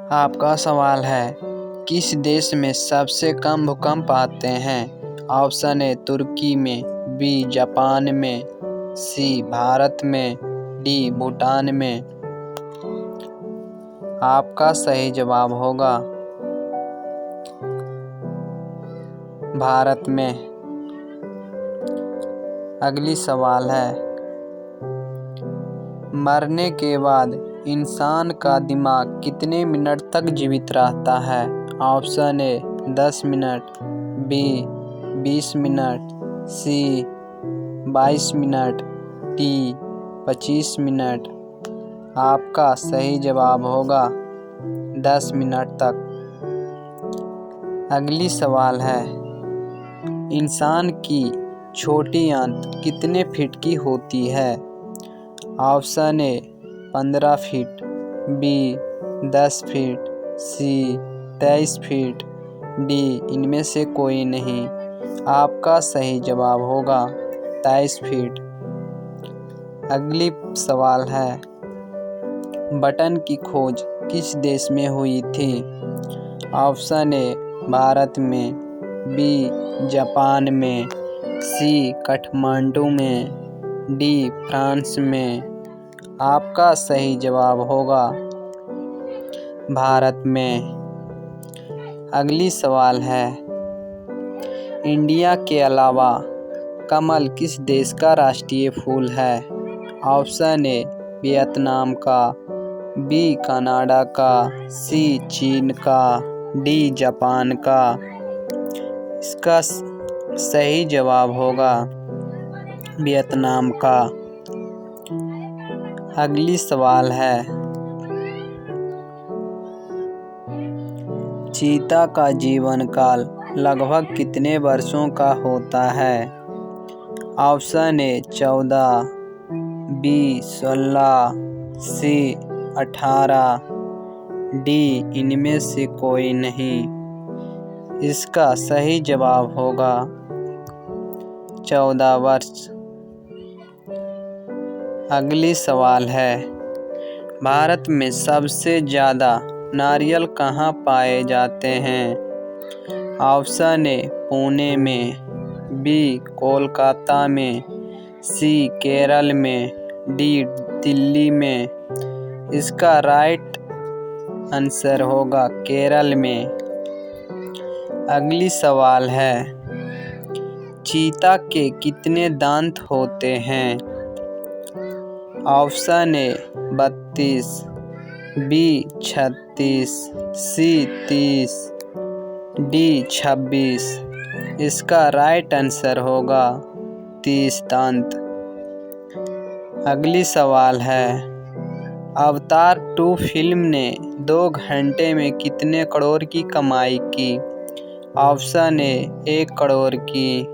आपका सवाल है, किस देश में सबसे कम भूकंप आते हैं? ऑप्शन ए तुर्की में, बी जापान में, सी भारत में, डी भूटान में। आपका सही जवाब होगा भारत में। अगली सवाल है, मरने के बाद इंसान का दिमाग कितने मिनट तक जीवित रहता है? Option A 10 minute, B 20 minute, C 22 minute, D 25 minute. आपका सही जवाब होगा 10 मिनट तक। अगली सवाल है, इंसान की छोटी आंत कितने फीट की होती है? Option A 15 feet, B 10 feet, C 23 feet, D इनमें से कोई नहीं। आपका सही जवाब होगा 23 फीट। अगली सवाल है, बटन की खोज किस देश में हुई थी? ऑप्शन ए भारत में, बी जापान में, सी काठमांडू में, डी फ्रांस में। आपका सही जवाब होगा भारत में। अगली सवाल है, इंडिया के अलावा कमल किस देश का राष्ट्रीय फूल है? ऑप्शन ए वियतनाम का, बी कनाडा का, सी चीन का, डी जापान का। इसका सही जवाब होगा वियतनाम का। अगली सवाल है, चीता का जीवन काल लगभग कितने वर्षों का होता है? Option A 14, B 16, C 18, D इनमें से कोई नहीं। इसका सही जवाब होगा 14 वर्ष। अगली सवाल है, भारत में सबसे ज़्यादा नारियल कहाँ पाए जाते हैं? ऑप्शन ए पुणे में, बी कोलकाता में, सी केरल में, डी दिल्ली में। इसका राइट आंसर होगा केरल में। अगली सवाल है, चीता के कितने दांत होते हैं? Option A 32, B 36, C 30, D 26। इसका राइट आंसर होगा 30 दांत। अगली सवाल है, अवतार 2 फिल्म ने 2 घंटे में कितने करोड़ की कमाई की? ऑप्शन ए 1 करोड़ की,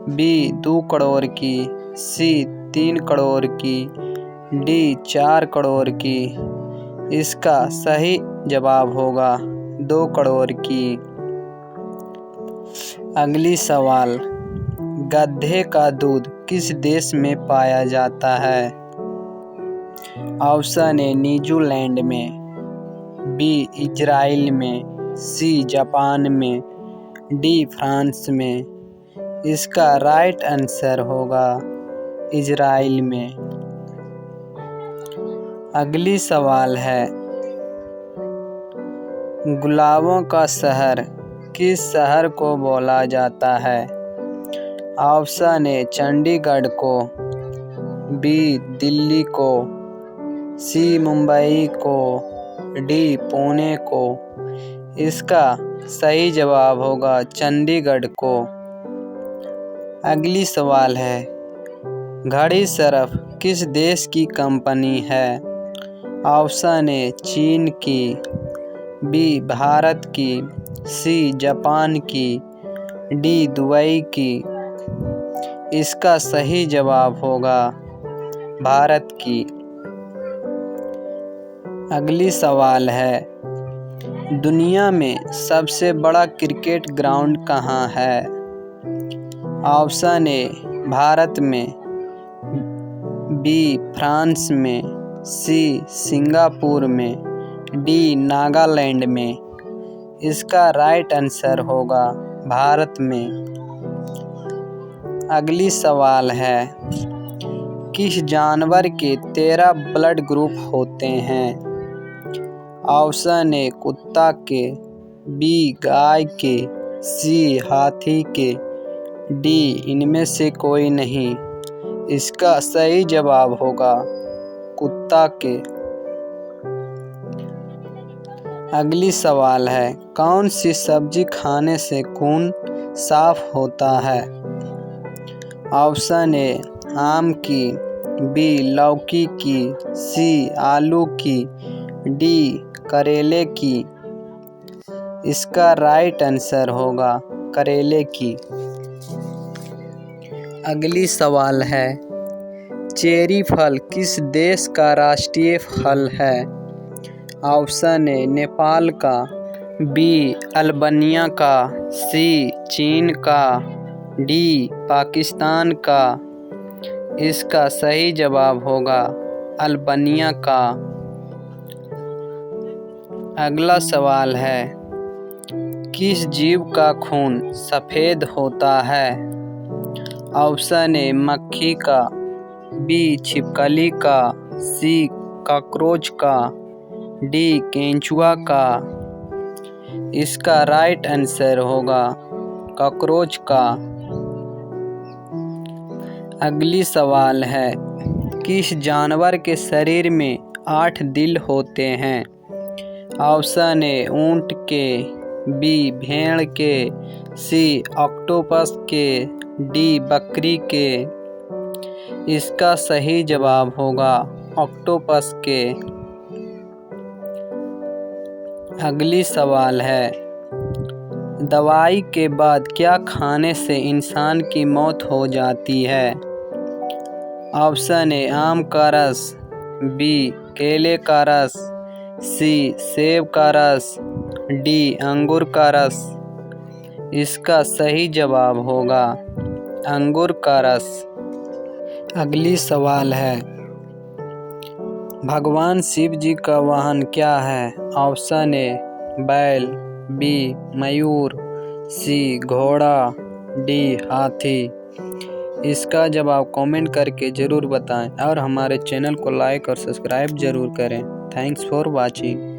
बी 2 करोड़ की, सी 3 करोड़ की, डी 4 करोड़ की। इसका सही जवाब होगा 2 करोड़ की। अगली सवाल, गधे का दूध किस देश में पाया जाता है? ऑप्शन ए न्यूजीलैंड में, बी इजराइल में, सी जापान में, डी फ्रांस में। इसका राइट आंसर होगा इजराइल में। अगली सवाल है, गुलाबों का शहर किस शहर को बोला जाता है? ऑप्शन ए चंडीगढ़ को, बी दिल्ली को, सी मुंबई को, डी पुणे को। इसका सही जवाब होगा चंडीगढ़ को। अगली सवाल है, घड़ी सर्फ किस देश की कंपनी है? ऑप्शन ए चीन की, बी भारत की, सी जापान की, डी दुबई की। इसका सही जवाब होगा भारत की। अगली सवाल है, दुनिया में सबसे बड़ा क्रिकेट ग्राउंड कहाँ है? ऑप्शन ए भारत में, बी फ्रांस में, सी सिंगापुर में, डी नागालैंड में। इसका राइट आंसर होगा भारत में। अगली सवाल है, किस जानवर के 13 ब्लड ग्रुप होते हैं? ऑप्शन ए कुत्ता के, बी गाय के, सी हाथी के, डी इनमें से कोई नहीं। इसका सही जवाब होगा कुत्ता के। अगली सवाल है, कौन सी सब्जी खाने से खून साफ होता है? ऑप्शन ए आम की, बी लौकी की, सी आलू की, डी करेले की। इसका राइट आंसर होगा करेले की। अगली सवाल है, चेरी फल किस देश का राष्ट्रीय फल है? ऑप्शन ए नेपाल का, बी अल्बानिया का, सी चीन का, डी पाकिस्तान का। इसका सही जवाब होगा अल्बानिया का। अगला सवाल है, किस जीव का खून सफ़ेद होता है? ऑप्शन ए मक्खी का, बी छिपकली का, सी कॉकरोच का, डी केंचुआ का। इसका राइट आंसर होगा कॉकरोच का। अगली सवाल है, किस जानवर के शरीर में 8 दिल होते हैं? ऑप्शन ए ऊंट के, बी भेड़ के, सी ऑक्टोपस के, डी बकरी के। इसका सही जवाब होगा ऑक्टोपस के। अगली सवाल है, दवाई के बाद क्या खाने से इंसान की मौत हो जाती है? ऑप्शन ए आम का रस, बी केले का रस, सी सेब का रस, डी अंगूर का रस। इसका सही जवाब होगा अंगूर का रस। अगली सवाल है, भगवान शिव जी का वाहन क्या है? ऑप्शन ए बैल, बी मयूर, सी घोड़ा, डी हाथी। इसका जवाब कमेंट करके ज़रूर बताएं और हमारे चैनल को लाइक और सब्सक्राइब ज़रूर करें। Thanks for watching.